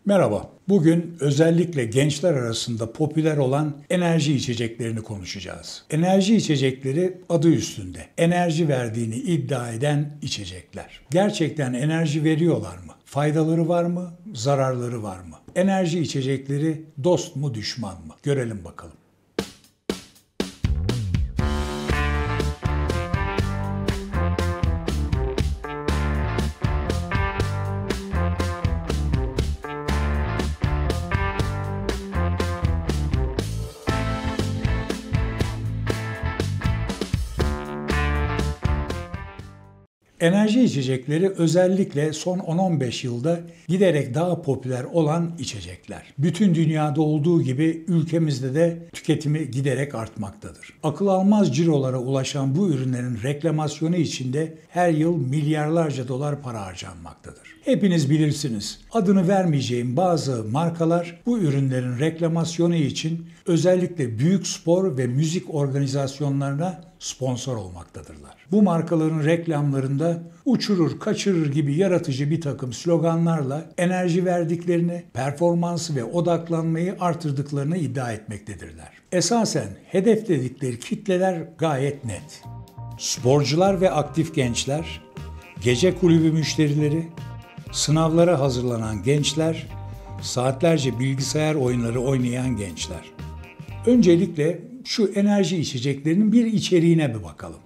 Merhaba. Bugün özellikle gençler arasında popüler olan enerji içeceklerini konuşacağız. Enerji içecekleri adı üstünde. Enerji verdiğini iddia eden içecekler. Gerçekten enerji veriyorlar mı? Faydaları var mı? Zararları var mı? Enerji içecekleri dost mu düşman mı? Görelim bakalım. Enerji içecekleri özellikle son 10-15 yılda giderek daha popüler olan içecekler. Bütün dünyada olduğu gibi ülkemizde de tüketimi giderek artmaktadır. Akıl almaz cirolara ulaşan bu ürünlerin reklamasyonu için de her yıl milyarlarca dolar para harcanmaktadır. Hepiniz bilirsiniz. Adını vermeyeceğim bazı markalar bu ürünlerin reklamasyonu için özellikle büyük spor ve müzik organizasyonlarına sponsor olmaktadırlar. Bu markaların reklamlarında uçurur, kaçırır gibi yaratıcı bir takım sloganlarla enerji verdiklerini, performansı ve odaklanmayı artırdıklarını iddia etmektedirler. Esasen hedefledikleri kitleler gayet net. Sporcular ve aktif gençler, gece kulübü müşterileri, sınavlara hazırlanan gençler, saatlerce bilgisayar oyunları oynayan gençler. Öncelikle şu enerji içeceklerinin bir içeriğine bir bakalım.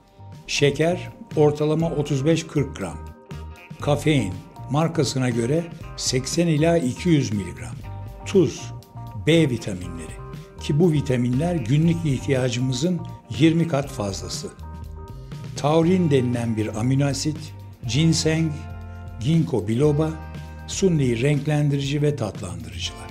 Şeker ortalama 35-40 gram. Kafein markasına göre 80 ila 200 miligram. Tuz, B vitaminleri ki bu vitaminler günlük ihtiyacımızın 20 kat fazlası. Taurin denilen bir amino asit, ginseng, ginkgo biloba, sunni renklendirici ve tatlandırıcılar.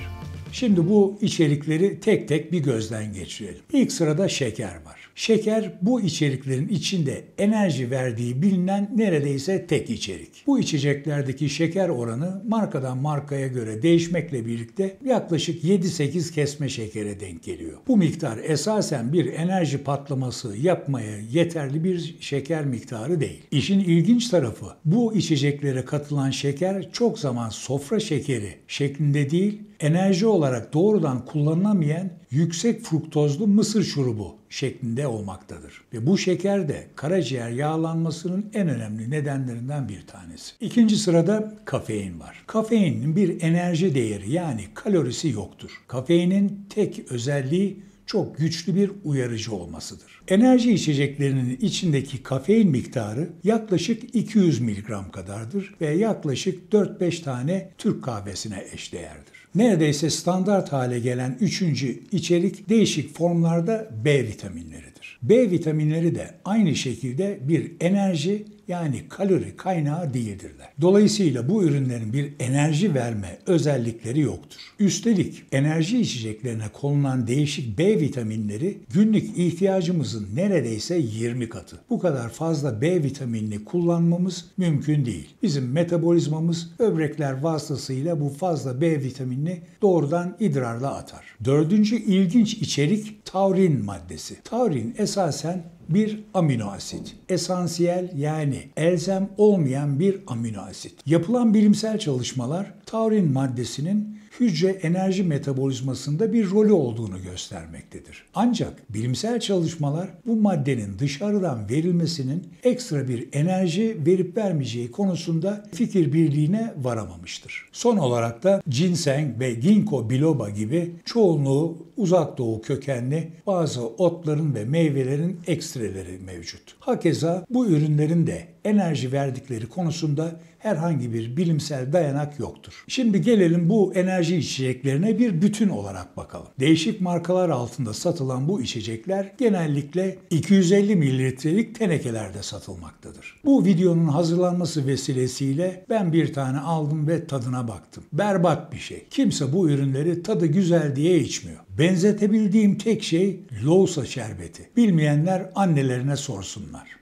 Şimdi bu içerikleri tek tek bir gözden geçirelim. İlk sırada şeker var. Şeker bu içeriklerin içinde enerji verdiği bilinen neredeyse tek içerik. Bu içeceklerdeki şeker oranı markadan markaya göre değişmekle birlikte yaklaşık 7-8 kesme şekere denk geliyor. Bu miktar esasen bir enerji patlaması yapmaya yeterli bir şeker miktarı değil. İşin ilginç tarafı bu içeceklere katılan şeker çok zaman sofra şekeri şeklinde değil, enerji olarak doğrudan kullanılamayan yüksek fruktozlu mısır şurubu şeklinde olmaktadır. Ve bu şeker de karaciğer yağlanmasının en önemli nedenlerinden bir tanesi. İkinci sırada kafein var. Kafeinin bir enerji değeri yani kalorisi yoktur. Kafeinin tek özelliği çok güçlü bir uyarıcı olmasıdır. Enerji içeceklerinin içindeki kafein miktarı yaklaşık 200 mg kadardır ve yaklaşık 4-5 tane Türk kahvesine eşdeğerdir. Neredeyse standart hale gelen üçüncü içerik değişik formlarda B vitaminleridir. B vitaminleri de aynı şekilde bir enerji yani kalori kaynağı değildirler. Dolayısıyla bu ürünlerin bir enerji verme özellikleri yoktur. Üstelik enerji içeceklerine konulan değişik B vitaminleri günlük ihtiyacımızın neredeyse 20 katı. Bu kadar fazla B vitaminini kullanmamız mümkün değil. Bizim metabolizmamız böbrekler vasıtasıyla bu fazla B vitaminini doğrudan idrarla atar. Dördüncü ilginç içerik taurin maddesi. Taurin esasen bir amino asit. Esansiyel yani elzem olmayan bir amino asit. Yapılan bilimsel çalışmalar taurin maddesinin hücre enerji metabolizmasında bir rolü olduğunu göstermektedir. Ancak bilimsel çalışmalar bu maddenin dışarıdan verilmesinin ekstra bir enerji verip vermeyeceği konusunda fikir birliğine varamamıştır. Son olarak da ginseng ve ginkgo biloba gibi çoğunluğu uzak doğu kökenli bazı otların ve meyvelerin ekstreleri mevcut. Hakeza bu ürünlerin de enerji verdikleri konusunda herhangi bir bilimsel dayanak yoktur. Şimdi gelelim bu enerji içeceklerine bir bütün olarak bakalım. Değişik markalar altında satılan bu içecekler genellikle 250 mililitrelik tenekelerde satılmaktadır. Bu videonun hazırlanması vesilesiyle ben bir tane aldım ve tadına baktım. Berbat bir şey. Kimse bu ürünleri tadı güzel diye içmiyor. Benzetebildiğim tek şey Loğusa şerbeti. Bilmeyenler annelerine sorsunlar.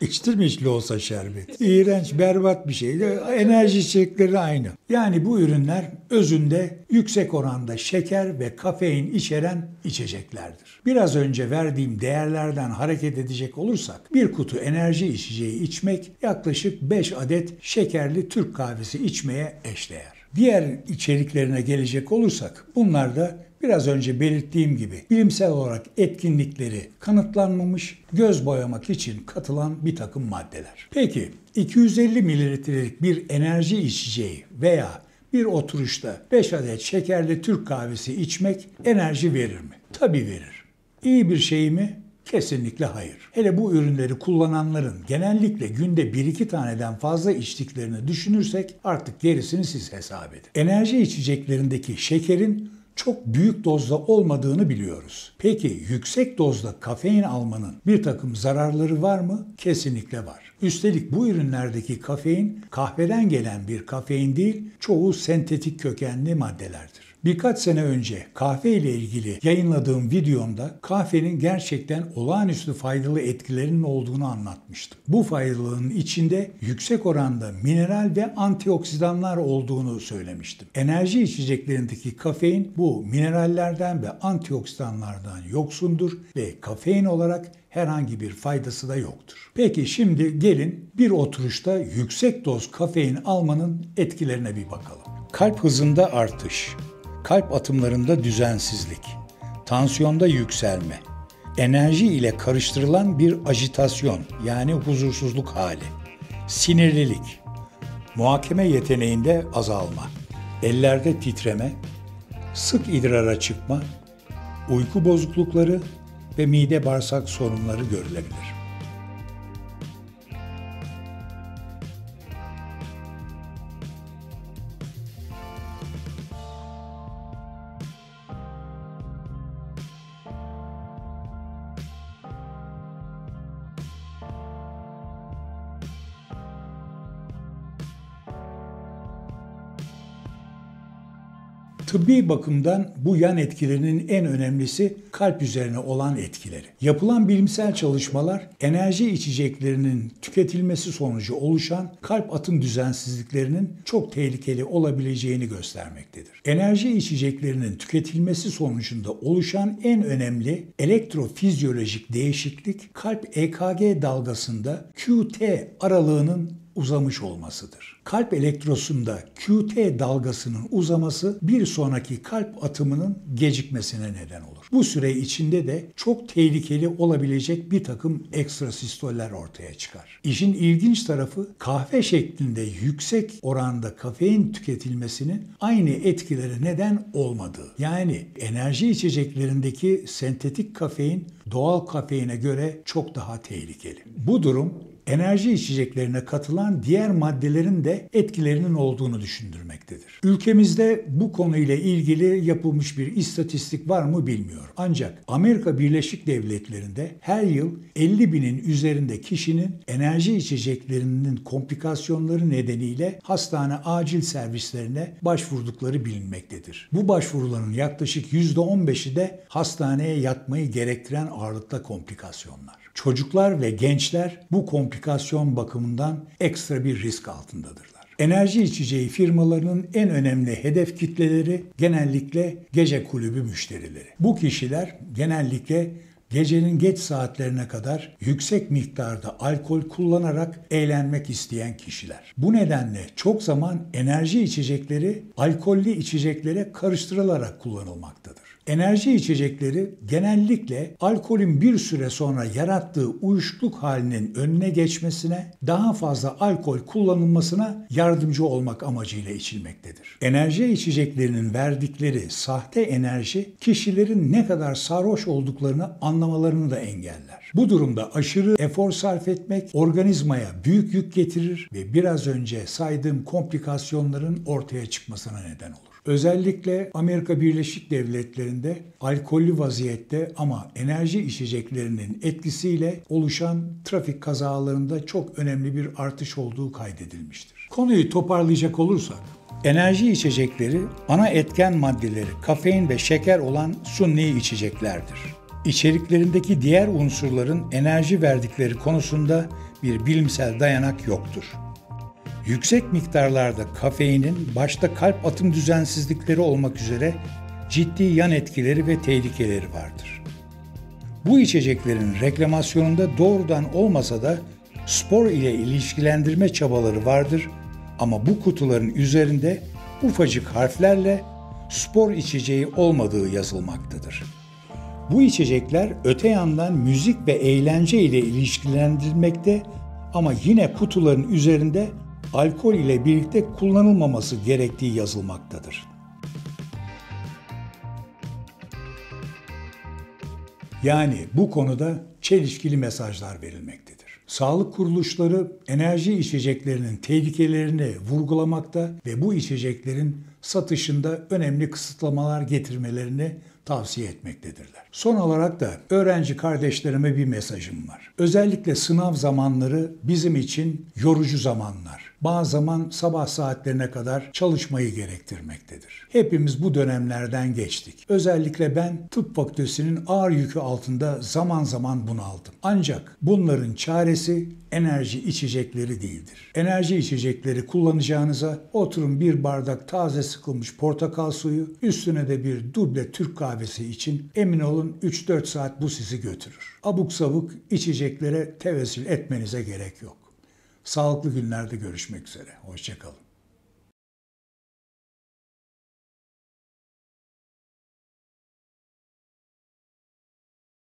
İçtin mi hiç Loğusa şerbeti? İğrenç, berbat bir şey. Enerji içecekleri aynı. Yani bu ürünler özünde yüksek oranda şeker ve kafein içeren içeceklerdir. Biraz önce verdiğim değerlerden hareket edecek olursak bir kutu enerji içeceği içmek yaklaşık 5 adet şekerli Türk kahvesi içmeye eşdeğer. Diğer içeriklerine gelecek olursak bunlar da biraz önce belirttiğim gibi bilimsel olarak etkinlikleri kanıtlanmamış, göz boyamak için katılan bir takım maddeler. Peki 250 mililitrelik bir enerji içeceği veya bir oturuşta 5 adet şekerli Türk kahvesi içmek enerji verir mi? Tabii verir. İyi bir şey mi? Kesinlikle hayır. Hele bu ürünleri kullananların genellikle günde 1-2 taneden fazla içtiklerini düşünürsek artık gerisini siz hesap edin. Enerji içeceklerindeki şekerin çok büyük dozda olmadığını biliyoruz. Peki yüksek dozda kafein almanın bir takım zararları var mı? Kesinlikle var. Üstelik bu ürünlerdeki kafein kahveden gelen bir kafein değil, çoğu sentetik kökenli maddelerdir. Birkaç sene önce kahve ile ilgili yayınladığım videomda kahvenin gerçekten olağanüstü faydalı etkilerinin olduğunu anlatmıştım. Bu faydalılığın içinde yüksek oranda mineral ve antioksidanlar olduğunu söylemiştim. Enerji içeceklerindeki kafein bu minerallerden ve antioksidanlardan yoksundur ve kafein olarak herhangi bir faydası da yoktur. Peki şimdi gelin bir oturuşta yüksek doz kafein almanın etkilerine bir bakalım. Kalp hızında artış, kalp atımlarında düzensizlik, tansiyonda yükselme, enerji ile karıştırılan bir ajitasyon yani huzursuzluk hali, sinirlilik, muhakeme yeteneğinde azalma, ellerde titreme, sık idrara çıkma, uyku bozuklukları ve mide bağırsak sorunları görülebilir. Tıbbi bakımdan bu yan etkilerinin en önemlisi kalp üzerine olan etkileri. Yapılan bilimsel çalışmalar enerji içeceklerinin tüketilmesi sonucu oluşan kalp atım düzensizliklerinin çok tehlikeli olabileceğini göstermektedir. Enerji içeceklerinin tüketilmesi sonucunda oluşan en önemli elektrofizyolojik değişiklik kalp EKG dalgasında QT aralığının uzamış olmasıdır. Kalp elektrosunda QT dalgasının uzaması bir sonraki kalp atımının gecikmesine neden olur. Bu süre içinde de çok tehlikeli olabilecek bir takım ekstrasistoller ortaya çıkar. İşin ilginç tarafı kahve şeklinde yüksek oranda kafein tüketilmesinin aynı etkilere neden olmadığı. Yani enerji içeceklerindeki sentetik kafein doğal kafeine göre çok daha tehlikeli. Bu durum enerji içeceklerine katılan diğer maddelerin de etkilerinin olduğunu düşündürmektedir. Ülkemizde bu konuyla ilgili yapılmış bir istatistik var mı bilmiyorum. Ancak Amerika Birleşik Devletleri'nde her yıl 50 binin üzerinde kişinin enerji içeceklerinin komplikasyonları nedeniyle hastane acil servislerine başvurdukları bilinmektedir. Bu başvuruların yaklaşık %15'i de hastaneye yatmayı gerektiren ağırlıkta komplikasyonlar. Çocuklar ve gençler bu komplikasyon bakımından ekstra bir risk altındadırlar. Enerji içeceği firmalarının en önemli hedef kitleleri genellikle gece kulübü müşterileri. Bu kişiler genellikle gecenin geç saatlerine kadar yüksek miktarda alkol kullanarak eğlenmek isteyen kişiler. Bu nedenle çok zaman enerji içecekleri alkollü içeceklere karıştırılarak kullanılmaktadır. Enerji içecekleri genellikle alkolün bir süre sonra yarattığı uyuşukluk halinin önüne geçmesine, daha fazla alkol kullanılmasına yardımcı olmak amacıyla içilmektedir. Enerji içeceklerinin verdikleri sahte enerji kişilerin ne kadar sarhoş olduklarını anlamalarını da engeller. Bu durumda aşırı efor sarf etmek organizmaya büyük yük getirir ve biraz önce saydığım komplikasyonların ortaya çıkmasına neden olur. Özellikle Amerika Birleşik Devletleri'nde alkollü vaziyette ama enerji içeceklerinin etkisiyle oluşan trafik kazalarında çok önemli bir artış olduğu kaydedilmiştir. Konuyu toparlayacak olursak, enerji içecekleri ana etken maddeleri kafein ve şeker olan sunni içeceklerdir. İçeriklerindeki diğer unsurların enerji verdikleri konusunda bir bilimsel dayanak yoktur. Yüksek miktarlarda kafeinin başta kalp atım düzensizlikleri olmak üzere ciddi yan etkileri ve tehlikeleri vardır. Bu içeceklerin reklamasyonunda doğrudan olmasa da spor ile ilişkilendirme çabaları vardır ama bu kutuların üzerinde ufacık harflerle spor içeceği olmadığı yazılmaktadır. Bu içecekler öte yandan müzik ve eğlence ile ilişkilendirilmekte ama yine kutuların üzerinde alkol ile birlikte kullanılmaması gerektiği yazılmaktadır. Yani bu konuda çelişkili mesajlar verilmektedir. Sağlık kuruluşları enerji içeceklerinin tehlikelerini vurgulamakta ve bu içeceklerin satışında önemli kısıtlamalar getirmelerini tavsiye etmektedirler. Son olarak da öğrenci kardeşlerime bir mesajım var. Özellikle sınav zamanları bizim için yorucu zamanlar. Bazı zaman sabah saatlerine kadar çalışmayı gerektirmektedir. Hepimiz bu dönemlerden geçtik. Özellikle ben tıp fakültesinin ağır yükü altında zaman zaman bunaldım. Ancak bunların çaresi enerji içecekleri değildir. Enerji içecekleri kullanacağınıza oturun bir bardak taze sıkılmış portakal suyu, üstüne de bir duble Türk kahvesi için emin olun 3-4 saat bu sizi götürür. Abuk sabuk içeceklere tevessül etmenize gerek yok. Sağlıklı günlerde görüşmek üzere. Hoşça kalın.